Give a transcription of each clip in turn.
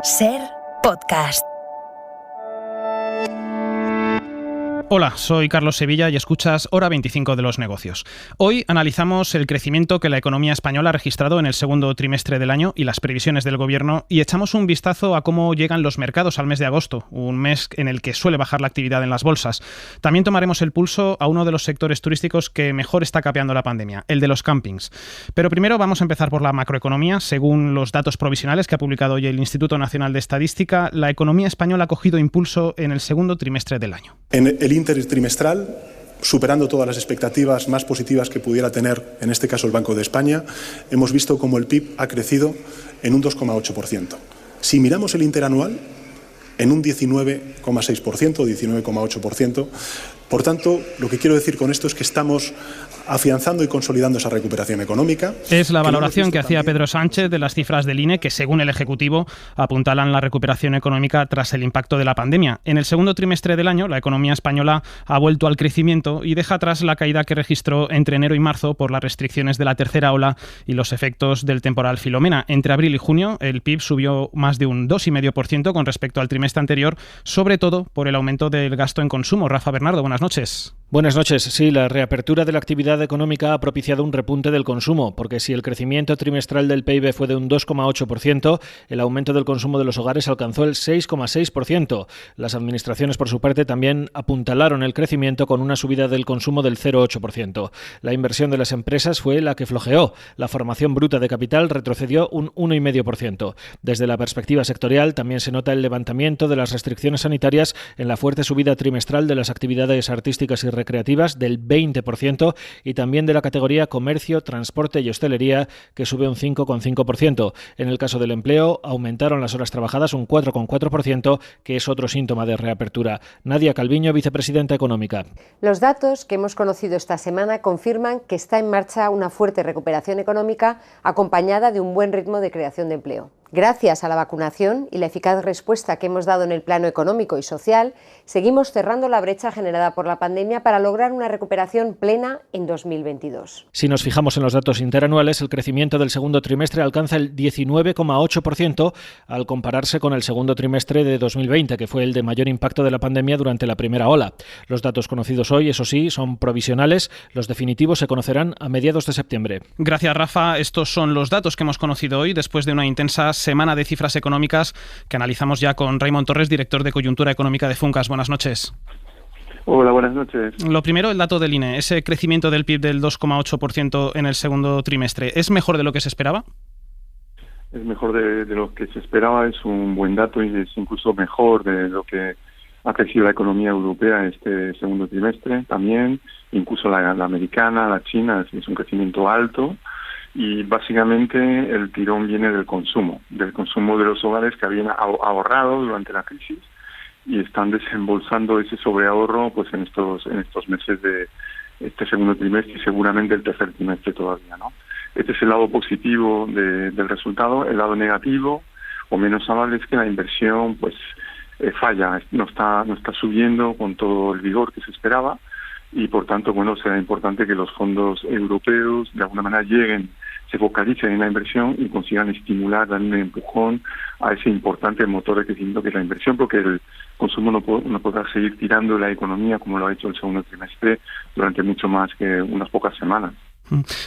SER Podcast. Hola, soy Carlos Sevilla y escuchas Hora 25 de los negocios. Hoy analizamos el crecimiento que la economía española ha registrado en el segundo trimestre del año y las previsiones del gobierno, y echamos un vistazo a cómo llegan los mercados al mes de agosto, un mes en el que suele bajar la actividad en las bolsas. También tomaremos el pulso a uno de los sectores turísticos que mejor está capeando la pandemia, el de los campings. Pero primero vamos a empezar por la macroeconomía. Según los datos provisionales que ha publicado hoy el Instituto Nacional de Estadística, la economía española ha cogido impulso en el segundo trimestre del año. En el intertrimestral, superando todas las expectativas más positivas que pudiera tener, en este caso, el Banco de España, hemos visto cómo el PIB ha crecido en un 2,8%. Si miramos el interanual, en un 19,6%, 19,8%. Por tanto, lo que quiero decir con esto es que estamos afianzando y consolidando esa recuperación económica. Es la valoración que hacía Pedro Sánchez de las cifras del INE, que según el Ejecutivo apuntalan la recuperación económica tras el impacto de la pandemia. En el segundo trimestre del año, la economía española ha vuelto al crecimiento y deja atrás la caída que registró entre enero y marzo por las restricciones de la tercera ola y los efectos del temporal Filomena. Entre abril y junio, el PIB subió más de un 2,5% con respecto al trimestre anterior, sobre todo por el aumento del gasto en consumo. Rafa Bernardo, buenas noches. Buenas noches. Sí, la reapertura de la actividad económica ha propiciado un repunte del consumo, porque si el crecimiento trimestral del PIB fue de un 2,8%, el aumento del consumo de los hogares alcanzó el 6,6%. Las administraciones, por su parte, también apuntalaron el crecimiento con una subida del consumo del 0,8%. La inversión de las empresas fue la que flojeó. La formación bruta de capital retrocedió un 1,5%. Desde la perspectiva sectorial, también se nota el levantamiento de las restricciones sanitarias en la fuerte subida trimestral de las actividades artísticas y recreativas del 20% y también de la categoría comercio, transporte y hostelería, que sube un 5,5%. En el caso del empleo, aumentaron las horas trabajadas un 4,4%, que es otro síntoma de reapertura. Nadia Calviño, vicepresidenta económica. Los datos que hemos conocido esta semana confirman que está en marcha una fuerte recuperación económica acompañada de un buen ritmo de creación de empleo. Gracias a la vacunación y la eficaz respuesta que hemos dado en el plano económico y social, seguimos cerrando la brecha generada por la pandemia para lograr una recuperación plena en 2022. Si nos fijamos en los datos interanuales, el crecimiento del segundo trimestre alcanza el 19,8% al compararse con el segundo trimestre de 2020, que fue el de mayor impacto de la pandemia durante la primera ola. Los datos conocidos hoy, eso sí, son provisionales. Los definitivos se conocerán a mediados de septiembre. Gracias, Rafa. Estos son los datos que hemos conocido hoy después de una intensa semana de cifras económicas que analizamos ya con Raymond Torres, director de Coyuntura Económica de Funcas. Buenas noches. Hola, buenas noches. Lo primero, el dato del INE, ese crecimiento del PIB del 2,8% en el segundo trimestre, ¿es mejor de lo que se esperaba? Es mejor de lo que se esperaba, es un buen dato y es incluso mejor de lo que ha crecido la economía europea este segundo trimestre también, incluso la americana, la china, es un crecimiento alto. Y básicamente el tirón viene del consumo de los hogares que habían ahorrado durante la crisis y están desembolsando ese sobreahorro pues en estos meses de este segundo trimestre y seguramente el tercer trimestre todavía, ¿no? Este es el lado positivo del resultado. El lado negativo o menos amable es que la inversión pues falla, no está subiendo con todo el vigor que se esperaba. Y por tanto, bueno, será importante que los fondos europeos de alguna manera se focalicen en la inversión y consigan estimular, dar un empujón a ese importante motor de crecimiento que es la inversión, porque el consumo no podrá seguir tirando la economía como lo ha hecho el segundo trimestre durante mucho más que unas pocas semanas.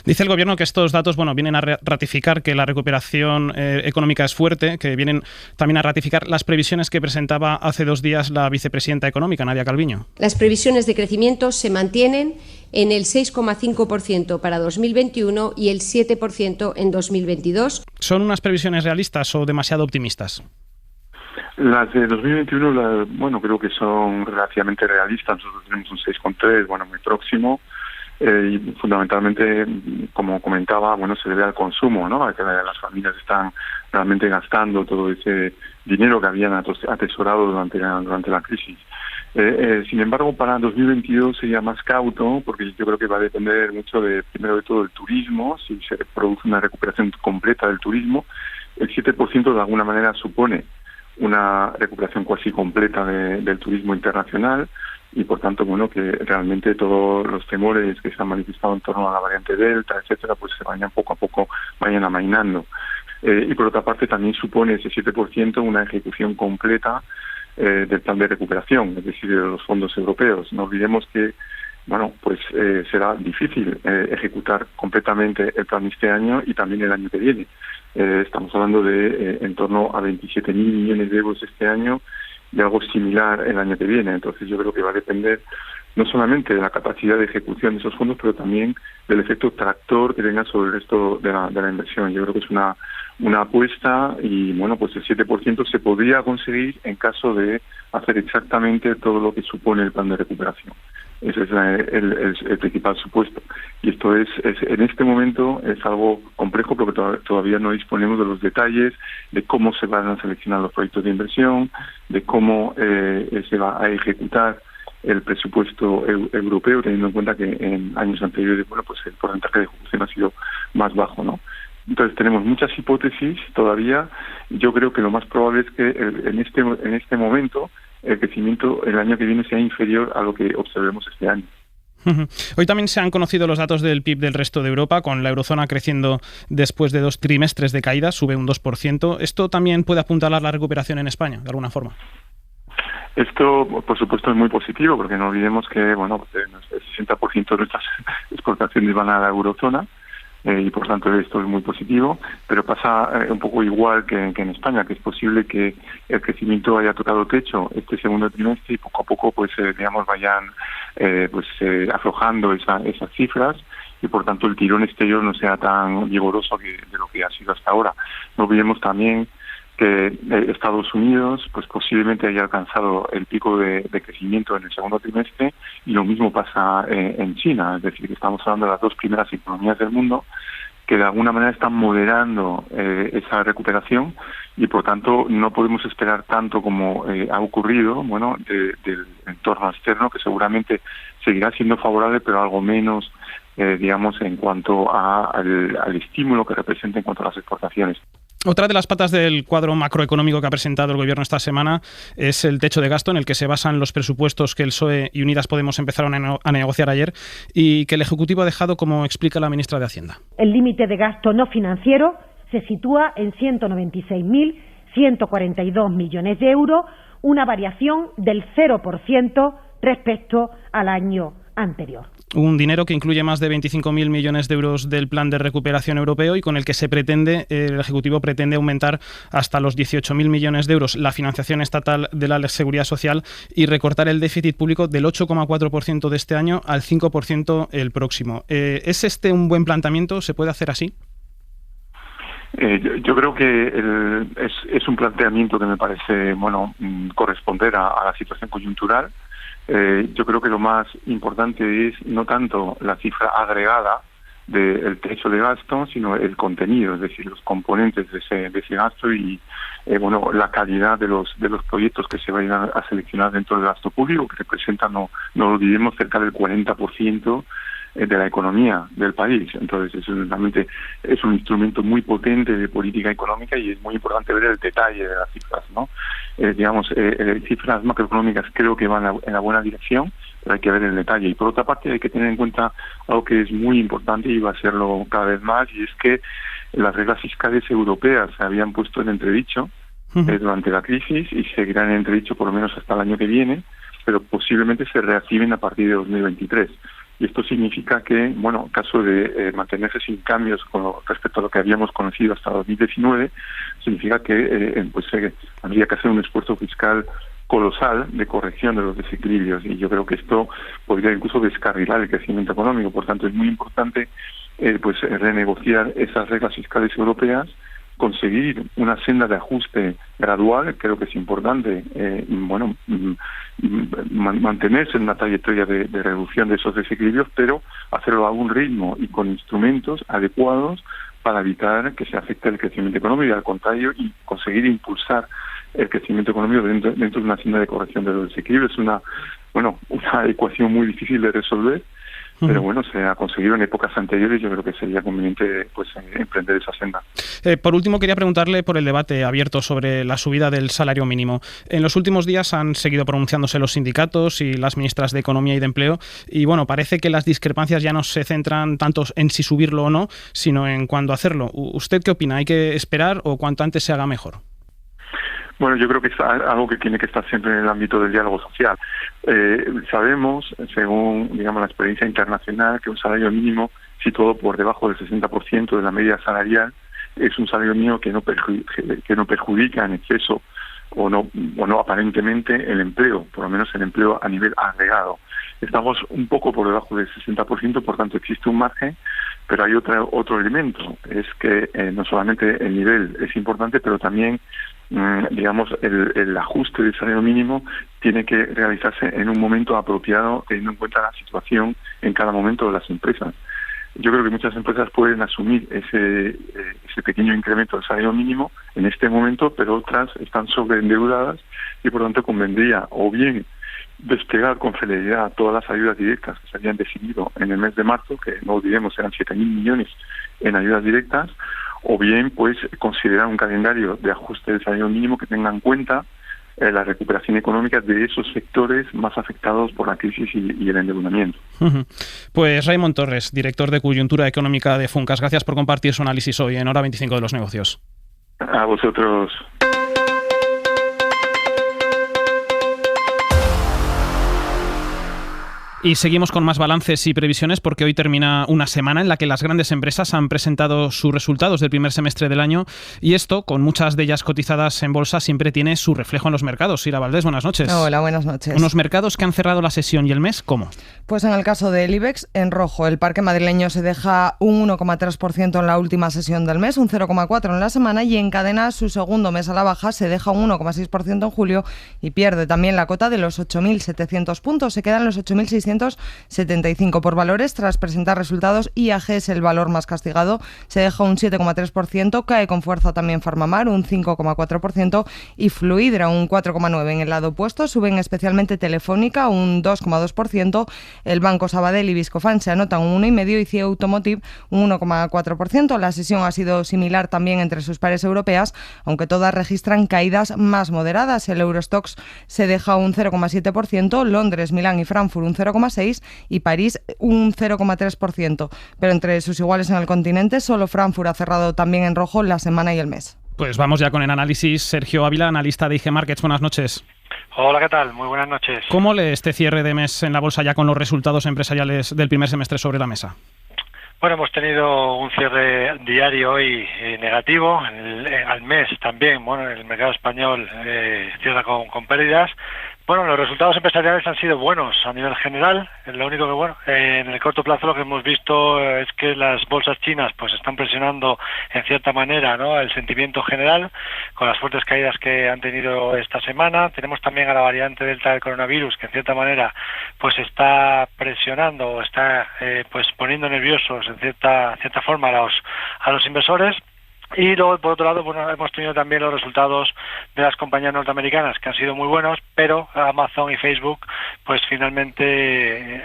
Dice el Gobierno que estos datos vienen a ratificar que la recuperación económica es fuerte, que vienen también a ratificar las previsiones que presentaba hace 2 días la vicepresidenta económica, Nadia Calviño. Las previsiones de crecimiento se mantienen en el 6,5% para 2021 y el 7% en 2022. ¿Son unas previsiones realistas o demasiado optimistas? Las de 2021, creo que son relativamente realistas. Nosotros tenemos un 6,3, muy próximo. Y fundamentalmente, como comentaba, se debe al consumo, ¿no? A que las familias están realmente gastando todo ese dinero que habían atesorado durante la crisis. Sin embargo, para 2022 sería más cauto, porque yo creo que va a depender mucho primero de todo, el turismo, si se produce una recuperación completa del turismo. El 7% de alguna manera supone una recuperación casi completa del turismo internacional. Y por tanto, que realmente todos los temores que se han manifestado en torno a la variante Delta, etcétera, pues se vayan poco a poco amainando. y por otra parte también supone ese 7% una ejecución completa del plan de recuperación, es decir, de los fondos europeos. No olvidemos que será difícil ejecutar completamente el plan este año y también el año que viene. Estamos hablando de en torno a 27.000 millones de euros este año, de algo similar el año que viene. Entonces yo creo que va a depender no solamente de la capacidad de ejecución de esos fondos, pero también del efecto tractor que tenga sobre el resto de la inversión. Yo creo que es una apuesta y, pues el 7% se podría conseguir en caso de hacer exactamente todo lo que supone el plan de recuperación. Ese es el principal supuesto. Y esto es en este momento es algo complejo porque todavía no disponemos de los detalles de cómo se van a seleccionar los proyectos de inversión, de cómo se va a ejecutar el presupuesto europeo, teniendo en cuenta que en años anteriores el porcentaje de ejecución ha sido más bajo, ¿no? Entonces tenemos muchas hipótesis todavía. Yo creo que lo más probable es que en este momento el crecimiento el año que viene sea inferior a lo que observemos este año. Hoy también se han conocido los datos del PIB del resto de Europa, con la eurozona creciendo después de 2 trimestres de caída, sube un 2%. ¿Esto también puede apuntalar la recuperación en España, de alguna forma? Esto, por supuesto, es muy positivo, porque no olvidemos que el 60% de nuestras exportaciones van a la eurozona, y por tanto esto es muy positivo, pero pasa un poco igual que en España, que es posible que el crecimiento haya tocado techo este segundo trimestre y poco a poco vayan aflojando esas cifras, y por tanto el tirón exterior no sea tan vigoroso de lo que ha sido hasta ahora. No olvidemos también que Estados Unidos posiblemente haya alcanzado el pico de crecimiento en el segundo trimestre, y lo mismo pasa en China, es decir, que estamos hablando de las dos primeras economías del mundo que de alguna manera están moderando esa recuperación, y por tanto no podemos esperar tanto como ha ocurrido del entorno externo, que seguramente seguirá siendo favorable, pero algo menos en cuanto al estímulo que representa en cuanto a las exportaciones. Otra de las patas del cuadro macroeconómico que ha presentado el Gobierno esta semana es el techo de gasto, en el que se basan los presupuestos que el PSOE y Unidas Podemos empezaron a negociar ayer y que el Ejecutivo ha dejado, como explica la ministra de Hacienda. El límite de gasto no financiero se sitúa en 196.142 millones de euros, una variación del 0% respecto al año anterior. Un dinero que incluye más de 25.000 millones de euros del plan de recuperación europeo y con el que el Ejecutivo pretende aumentar hasta los 18.000 millones de euros la financiación estatal de la Seguridad Social y recortar el déficit público del 8,4% de este año al 5% el próximo. ¿Es este un buen planteamiento? ¿Se puede hacer así? Yo creo que es un planteamiento que me parece corresponder a la situación coyuntural. Yo creo que lo más importante es no tanto la cifra agregada del techo de gasto, sino el contenido, es decir, los componentes de ese gasto y la calidad de los proyectos que se vayan a seleccionar dentro del gasto público, que representan, no olvidemos, cerca del 40% de la economía del país. Entonces realmente es un instrumento muy potente de política económica y es muy importante ver el detalle de las cifras, ¿no? Cifras macroeconómicas creo que van en la buena dirección, pero hay que ver el detalle. Y por otra parte hay que tener en cuenta algo que es muy importante y va a serlo cada vez más, y es que las reglas fiscales europeas se habían puesto en entredicho durante la crisis y seguirán en entredicho por lo menos hasta el año que viene, pero posiblemente se reactiven a partir de 2023. Y esto significa que, en caso de mantenerse sin cambios respecto a lo que habíamos conocido hasta 2019, significa que habría que hacer un esfuerzo fiscal colosal de corrección de los desequilibrios, y yo creo que esto podría incluso descarrilar el crecimiento económico. Por tanto, es muy importante renegociar esas reglas fiscales europeas, conseguir una senda de ajuste gradual. Creo que es importante mantenerse en una trayectoria de reducción de esos desequilibrios, pero hacerlo a un ritmo y con instrumentos adecuados para evitar que se afecte el crecimiento económico, y al contrario, y conseguir impulsar el crecimiento económico dentro de una senda de corrección de los desequilibrios. Es una ecuación muy difícil de resolver, Pero bueno, se ha conseguido en épocas anteriores. Yo creo que sería conveniente pues emprender esa senda. Por último, quería preguntarle por el debate abierto sobre la subida del salario mínimo. En los últimos días han seguido pronunciándose los sindicatos y las ministras de Economía y de Empleo y bueno, parece que las discrepancias ya no se centran tanto en si subirlo o no, sino en cuándo hacerlo. ¿Usted qué opina? ¿Hay que esperar o cuanto antes se haga mejor? Bueno, yo creo que es algo que tiene que estar siempre en el ámbito del diálogo social. Sabemos, según digamos la experiencia internacional, que un salario mínimo situado por debajo del 60% de la media salarial es un salario mínimo que no perjudica en exceso o no aparentemente el empleo, por lo menos el empleo a nivel agregado. Estamos un poco por debajo del 60%, por tanto existe un margen, pero hay otro elemento, es que no solamente el nivel es importante, pero también digamos, el ajuste del salario mínimo tiene que realizarse en un momento apropiado, teniendo en cuenta la situación en cada momento de las empresas. Yo creo que muchas empresas pueden asumir ese pequeño incremento del salario mínimo en este momento, pero otras están sobreendeudadas y por lo tanto convendría o bien desplegar con celeridad todas las ayudas directas que se habían decidido en el mes de marzo, que no olvidemos eran 7.000 millones en ayudas directas, o bien pues considerar un calendario de ajuste del salario mínimo que tenga en cuenta la recuperación económica de esos sectores más afectados por la crisis y el endeudamiento. Pues Raimon Torres, director de Coyuntura Económica de Funcas, gracias por compartir su análisis hoy en Hora 25 de los Negocios. A vosotros. Y seguimos con más balances y previsiones porque hoy termina una semana en la que las grandes empresas han presentado sus resultados del primer semestre del año y esto, con muchas de ellas cotizadas en bolsa, siempre tiene su reflejo en los mercados. Ira Valdés, buenas noches. Hola, buenas noches. Unos mercados que han cerrado la sesión y el mes, ¿cómo? Pues en el caso del IBEX, en rojo. El parque madrileño se deja un 1,3% en la última sesión del mes, un 0,4% en la semana y encadena su segundo mes a la baja, se deja un 1,6% en julio y pierde también la cota de los 8.700 puntos. Se quedan los 8.675 por valores. Tras presentar resultados, IAG es el valor más castigado, se deja un 7,3%, cae con fuerza también Farmamar, un 5,4% y Fluidra, un 4,9%. En el lado opuesto suben especialmente Telefónica, un 2,2%, el Banco Sabadell y Viscofan se anotan un 1,5% y CIE Automotive un 1,4%. La sesión ha sido similar también entre sus pares europeas, aunque todas registran caídas más moderadas. El Eurostoxx se deja un 0,7%, Londres, Milán y Frankfurt un 0,6% y París un 0,3%. Pero entre sus iguales en el continente, solo Frankfurt ha cerrado también en rojo la semana y el mes. Pues vamos ya con el análisis. Sergio Ávila, analista de IG Markets, buenas noches. Hola, ¿qué tal? Muy buenas noches. ¿Cómo lee este cierre de mes en la bolsa ya con los resultados empresariales del primer semestre sobre la mesa? Bueno, hemos tenido un cierre diario hoy negativo, al mes también. Bueno, el mercado español cierra con pérdidas. Bueno, los resultados empresariales han sido buenos a nivel general. Lo único que, bueno, en el corto plazo lo que hemos visto es que las bolsas chinas pues están presionando en cierta manera, ¿no?, el sentimiento general con las fuertes caídas que han tenido esta semana. Tenemos también a la variante Delta del coronavirus que en cierta manera pues está presionando o está pues poniendo nerviosos en cierta forma a los inversores. Y luego, por otro lado, bueno, hemos tenido también los resultados de las compañías norteamericanas que han sido muy buenos, pero Amazon y Facebook pues finalmente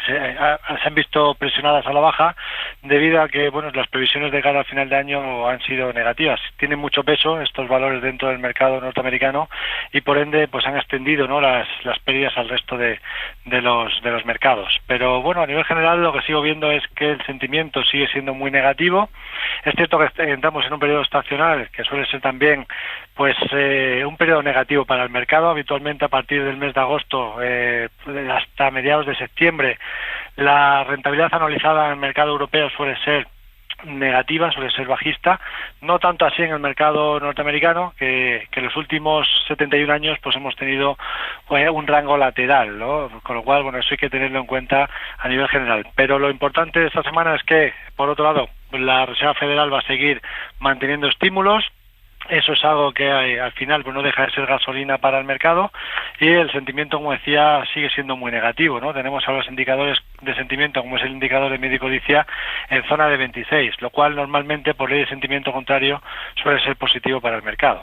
se han visto presionadas a la baja debido a que, bueno, las previsiones de cara al final de año han sido negativas. Tienen mucho peso estos valores dentro del mercado norteamericano y por ende pues han extendido, ¿no?, las pérdidas al resto de los mercados. Pero bueno, a nivel general lo que sigo viendo es que el sentimiento sigue siendo muy negativo. Es cierto que entramos en un periodo estacional que suele ser también pues un periodo negativo para el mercado. Habitualmente a partir del mes de agosto hasta mediados de septiembre la rentabilidad anualizada en el mercado europeo suele ser negativa, suele ser bajista, no tanto así en el mercado norteamericano, que en los últimos 71 años pues hemos tenido un rango lateral, ¿no? Con lo cual, bueno, eso hay que tenerlo en cuenta a nivel general. Pero lo importante de esta semana es que, por otro lado, la Reserva Federal va a seguir manteniendo estímulos. Eso es algo que al final pues no deja de ser gasolina para el mercado y el sentimiento, como decía, sigue siendo muy negativo, ¿no? Tenemos ahora los indicadores de sentimiento, como es el indicador de Midi Codicia, en zona de 26, lo cual normalmente, por ley de sentimiento contrario, suele ser positivo para el mercado.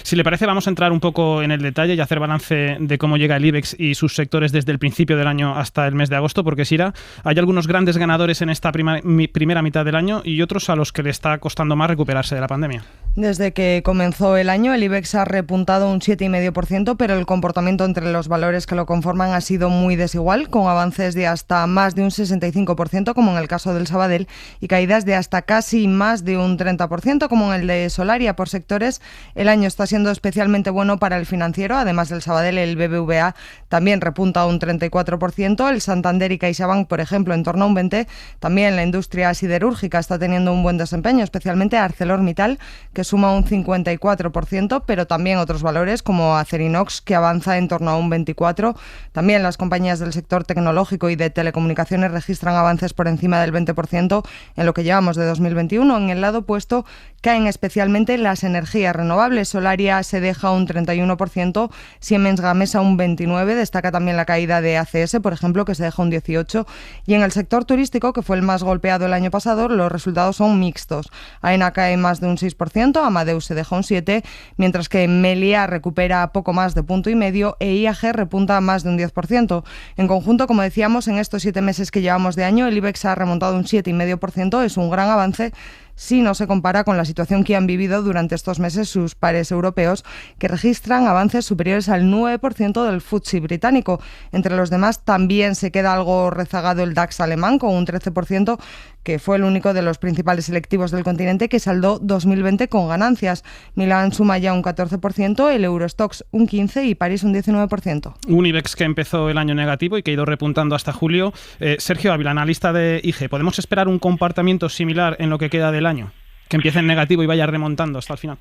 Si le parece, vamos a entrar un poco en el detalle y hacer balance de cómo llega el IBEX y sus sectores desde el principio del año hasta el mes de agosto, porque Sira, hay algunos grandes ganadores en esta primera mitad del año y otros a los que le está costando más recuperarse de la pandemia. Desde que comenzó el año, el IBEX ha repuntado un 7,5%, pero el comportamiento entre los valores que lo conforman ha sido muy desigual, con avances de hasta más de un 65%, como en el caso del Sabadell, y caídas de hasta casi más de un 30%, como en el de Solaria. Por sectores, el año está siendo especialmente bueno para el financiero. Además del Sabadell, el BBVA también repunta un 34%, el Santander y CaixaBank, por ejemplo, en torno a un 20%. También la industria siderúrgica está teniendo un buen desempeño, especialmente ArcelorMittal, que suma un 54%, pero también otros valores como Acerinox, que avanza en torno a un 24%. También las compañías del sector tecnológico y de telecomunicaciones registran avances por encima del 20% en lo que llevamos de 2021. En el lado opuesto caen especialmente las energías renovables. Solaria se deja un 31%, Siemens Gamesa un 29%, destaca también la caída de ACS, por ejemplo, que se deja un 18%. Y en el sector turístico, que fue el más golpeado el año pasado, los resultados son mixtos. AENA cae más de un 6%, Amadeus se deja un 7%, mientras que Meliá recupera poco más de 1,5% e IAG repunta más de un 10%. En conjunto, como decíamos, en estos 7 meses que llevamos de año, el IBEX ha remontado un 7,5%, es un gran avance si no se compara con la situación que han vivido durante estos meses sus pares europeos, que registran avances superiores al 9% del FTSE británico. Entre los demás también se queda algo rezagado el DAX alemán, con un 13%, que fue el único de los principales selectivos del continente que saldó 2020 con ganancias. Milán suma ya un 14%, el Eurostoxx un 15% y París un 19%. Un IBEX que empezó el año negativo y que ha ido repuntando hasta julio. Sergio Ávila, analista de IG, ¿podemos esperar un comportamiento similar en lo que queda del año? Que empiece en negativo y vaya remontando hasta el final.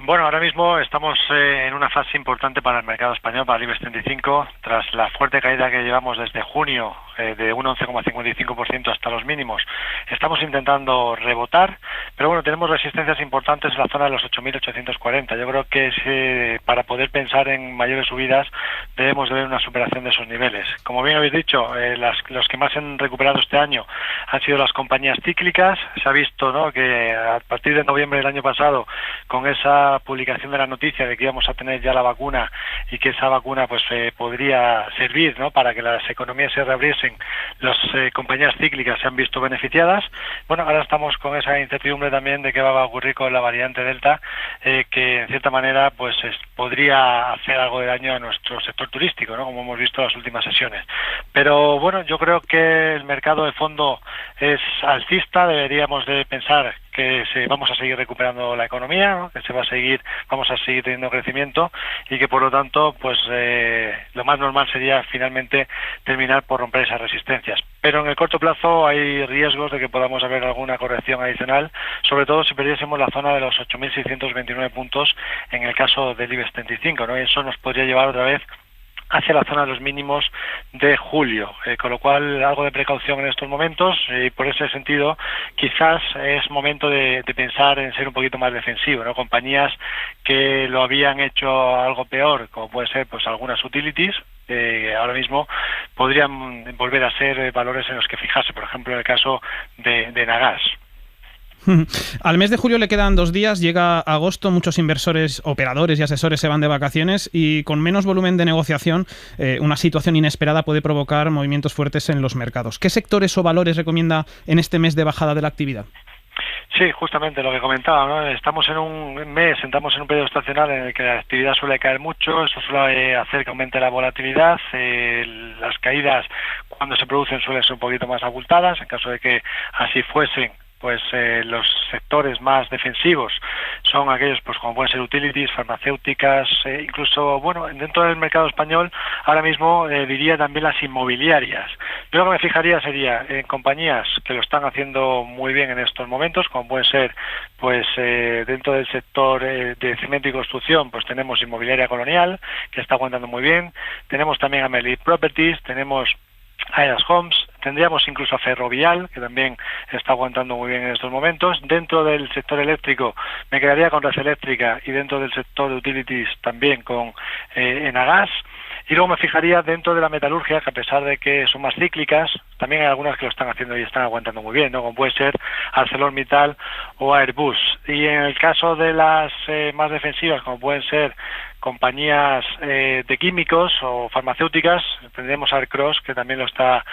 Bueno, ahora mismo estamos en una fase importante para el mercado español, para el IBEX 35, tras la fuerte caída que llevamos desde junio de un 11,55% hasta los mínimos. Estamos intentando rebotar, pero bueno, tenemos resistencias importantes en la zona de los 8.840. Yo creo que para poder pensar en mayores subidas debemos de ver una superación de esos niveles. Como bien habéis dicho, los que más han recuperado este año han sido las compañías cíclicas. Se ha visto, ¿no?, que a partir de noviembre del año pasado, con esa publicación de la noticia de que íbamos a tener ya la vacuna y que esa vacuna pues podría servir, ¿no?, para que las economías se reabriesen, las compañías cíclicas se han visto beneficiadas. Bueno, ahora estamos con esa incertidumbre también de qué va a ocurrir con la variante Delta, que en cierta manera pues podría hacer algo de daño a nuestro sector turístico, ¿no?, como hemos visto en las últimas sesiones. Pero bueno, yo creo que el mercado de fondo es alcista. Deberíamos de pensar que vamos a seguir recuperando la economía, ¿no?, que vamos a seguir teniendo crecimiento y que por lo tanto pues lo más normal sería finalmente terminar por romper esas resistencias. Pero en el corto plazo hay riesgos de que podamos haber alguna corrección adicional, sobre todo si perdiésemos la zona de los 8.629 puntos en el caso del IBEX 35, ¿no? Y eso nos podría llevar otra vez hacia la zona de los mínimos de julio, con lo cual algo de precaución en estos momentos, y por ese sentido quizás es momento de pensar en ser un poquito más defensivo, ¿no? Compañías que lo habían hecho algo peor, como puede ser pues algunas utilities, ahora mismo podrían volver a ser valores en los que fijarse, por ejemplo en el caso de Nagas. Al mes de julio le quedan 2 días, llega agosto, muchos inversores, operadores y asesores se van de vacaciones y con menos volumen de negociación, una situación inesperada puede provocar movimientos fuertes en los mercados. ¿Qué sectores o valores recomienda en este mes de bajada de la actividad? Sí, justamente lo que comentaba, ¿no? Estamos en un periodo estacional en el que la actividad suele caer mucho, eso suele hacer que aumente la volatilidad, las caídas cuando se producen suelen ser un poquito más abultadas. En caso de que así fuesen, pues los sectores más defensivos son aquellos pues como pueden ser utilities, farmacéuticas, incluso, bueno, dentro del mercado español ahora mismo diría también las inmobiliarias. Yo lo que me fijaría sería en compañías que lo están haciendo muy bien en estos momentos, como pueden ser pues dentro del sector de cemento y construcción, pues tenemos Inmobiliaria Colonial, que está aguantando muy bien, tenemos también Amelie Properties, tenemos Aedas Homes, tendríamos incluso a Ferrovial, que también está aguantando muy bien en estos momentos. Dentro del sector eléctrico me quedaría con Red Eléctrica y dentro del sector de utilities también con Enagas. Y luego me fijaría dentro de la metalurgia, que a pesar de que son más cíclicas, también hay algunas que lo están haciendo y están aguantando muy bien, ¿no? Como puede ser ArcelorMittal o Airbus. Y en el caso de las más defensivas, como pueden ser compañías de químicos o farmacéuticas, tendremos a Aircross, que también lo está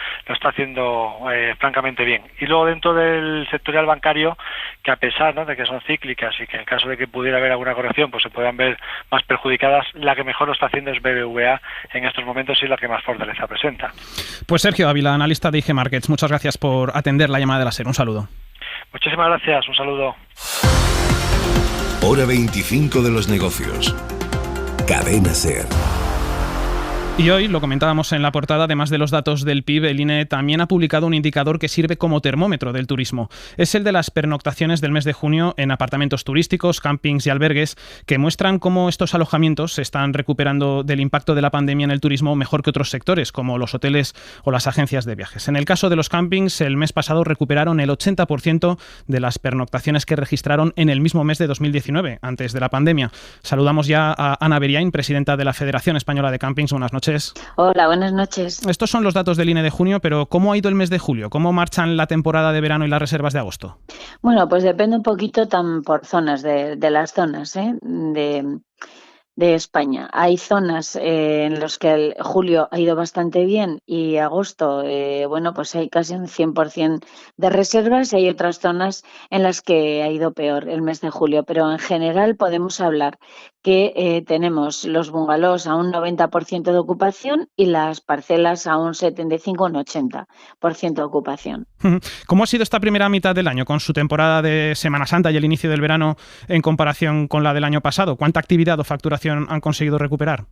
haciendo francamente bien. Y luego dentro del sectorial bancario, que a pesar, ¿no?, de que son cíclicas y que en caso de que pudiera haber alguna corrección, pues se puedan ver más perjudicadas, la que mejor lo está haciendo es BBVA en estos momentos y la que más fortaleza presenta. Pues Sergio Ávila, analista de IG Markets, muchas gracias por atender la llamada de la SER. Un saludo. Muchísimas gracias, un saludo. Hora 25 de los negocios. Cadena SER. Y hoy, lo comentábamos en la portada, además de los datos del PIB, el INE también ha publicado un indicador que sirve como termómetro del turismo. Es el de las pernoctaciones del mes de junio en apartamentos turísticos, campings y albergues, que muestran cómo estos alojamientos se están recuperando del impacto de la pandemia en el turismo mejor que otros sectores, como los hoteles o las agencias de viajes. En el caso de los campings, el mes pasado recuperaron el 80% de las pernoctaciones que registraron en el mismo mes de 2019, antes de la pandemia. Saludamos ya a Ana Beriain, presidenta de la Federación Española de Campings. Buenas noches. Hola, buenas noches. Estos son los datos del INE de junio, pero ¿cómo ha ido el mes de julio? ¿Cómo marchan la temporada de verano y las reservas de agosto? Bueno, pues depende un poquito por zonas, de las zonas, de España. Hay zonas en las que el julio ha ido bastante bien y agosto, pues hay casi un 100% de reservas, y hay otras zonas en las que ha ido peor el mes de julio. Pero en general podemos hablar que tenemos los bungalows a un 90% de ocupación y las parcelas a un 75 o un 80% de ocupación. ¿Cómo ha sido esta primera mitad del año con su temporada de Semana Santa y el inicio del verano en comparación con la del año pasado? ¿Cuánta actividad o facturación han conseguido recuperar?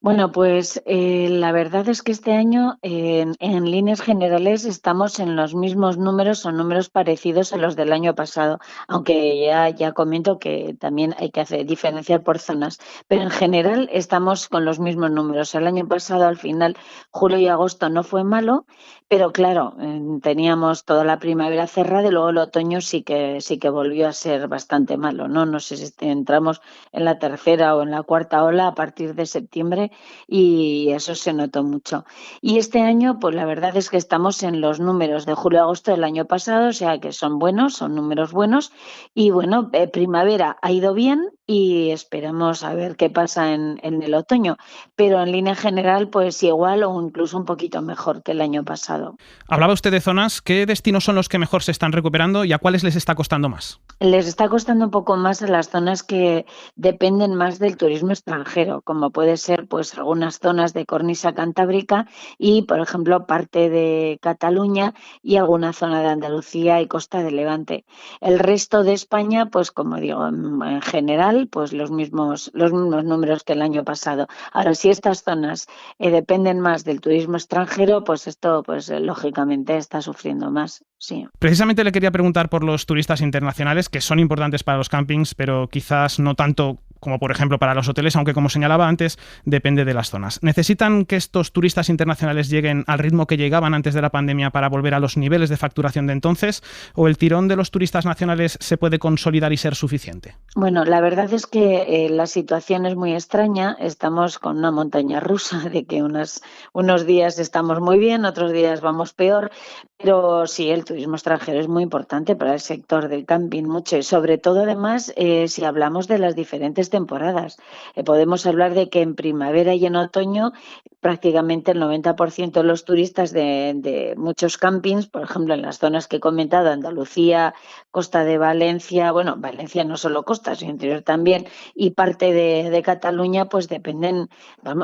Bueno, pues la verdad es que este año en líneas generales estamos en los mismos números o números parecidos a los del año pasado, aunque ya comento que también hay que diferenciar por zonas, pero en general estamos con los mismos números. El año pasado, al final, julio y agosto no fue malo, pero claro, teníamos toda la primavera cerrada y luego el otoño sí que volvió a ser bastante malo, ¿no? No sé si entramos en la tercera o en la cuarta ola a partir de septiembre, y eso se notó mucho. Y este año, pues la verdad es que estamos en los números de julio-agosto del año pasado, o sea que son buenos, son números buenos, y bueno, primavera ha ido bien y esperamos a ver qué pasa en el otoño, pero en línea general pues igual o incluso un poquito mejor que el año pasado. Hablaba usted de zonas. ¿Qué destinos son los que mejor se están recuperando y a cuáles les está costando más? Les está costando un poco más a las zonas que dependen más del turismo extranjero, como puede ser pues algunas zonas de cornisa cantábrica y, por ejemplo, parte de Cataluña y alguna zona de Andalucía y costa de Levante. El resto de España, pues como digo, en general, pues los mismos números que el año pasado. Ahora, si estas zonas dependen más del turismo extranjero, pues esto, pues lógicamente está sufriendo más. Sí. Precisamente le quería preguntar por los turistas internacionales, que son importantes para los campings, pero quizás no tanto como por ejemplo para los hoteles, aunque como señalaba antes, depende de las zonas. ¿Necesitan que estos turistas internacionales lleguen al ritmo que llegaban antes de la pandemia para volver a los niveles de facturación de entonces? ¿O el tirón de los turistas nacionales se puede consolidar y ser suficiente? Bueno, la verdad es que la situación es muy extraña. Estamos con una montaña rusa de que unos días estamos muy bien, otros días vamos peor, pero sí, el turismo extranjero es muy importante para el sector del camping, mucho, y sobre todo además si hablamos de las diferentes temporadas. Podemos hablar de que en primavera y en otoño prácticamente el 90% de los turistas de muchos campings, por ejemplo en las zonas que he comentado, Andalucía, costa de Valencia, bueno, Valencia no solo costa, sino interior también, y parte de Cataluña, pues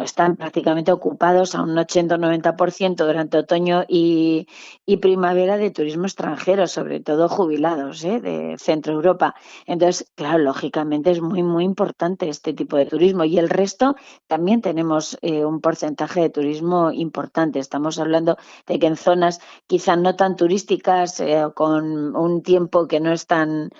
están prácticamente ocupados a un 80 o 90% durante otoño y primavera de turismo extranjero, sobre todo jubilados de Centro Europa. Entonces, claro, lógicamente es muy, muy importante este tipo de turismo, y el resto también tenemos un porcentaje de turismo importante. Estamos hablando de que en zonas quizá no tan turísticas, con un tiempo que no es tan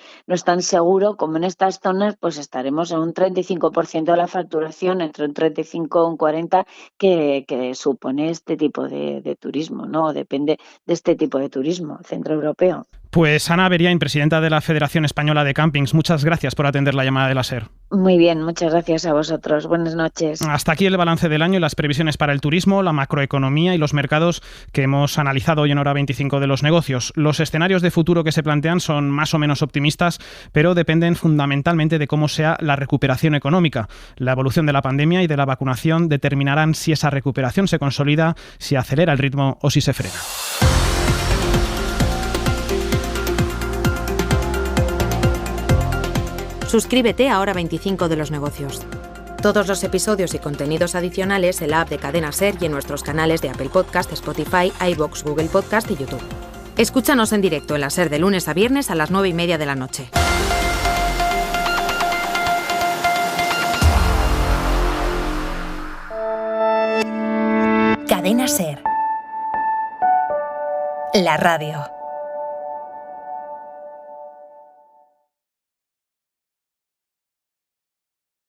seguro como en estas zonas, pues estaremos en un 35% de la facturación, entre un 35 y un 40% que supone este tipo de turismo, ¿no? Depende de este tipo de turismo centroeuropeo. Pues Ana Beriain, presidenta de la Federación Española de Campings, muchas gracias por atender la llamada de la SER. Muy bien, muchas gracias a vosotros. Buenas noches. Hasta aquí el balance del año y las previsiones para el turismo, la macroeconomía y los mercados que hemos analizado hoy en Hora 25 de los negocios. Los escenarios de futuro que se plantean son más o menos optimistas, pero dependen fundamentalmente de cómo sea la recuperación económica. La evolución de la pandemia y de la vacunación determinarán si esa recuperación se consolida, si acelera el ritmo o si se frena. Suscríbete a Hora 25 de los negocios. Todos los episodios y contenidos adicionales en la app de Cadena SER y en nuestros canales de Apple Podcast, Spotify, iVoox, Google Podcast y YouTube. Escúchanos en directo en la SER de lunes a viernes a las 9:30 de la noche. Cadena SER. La radio.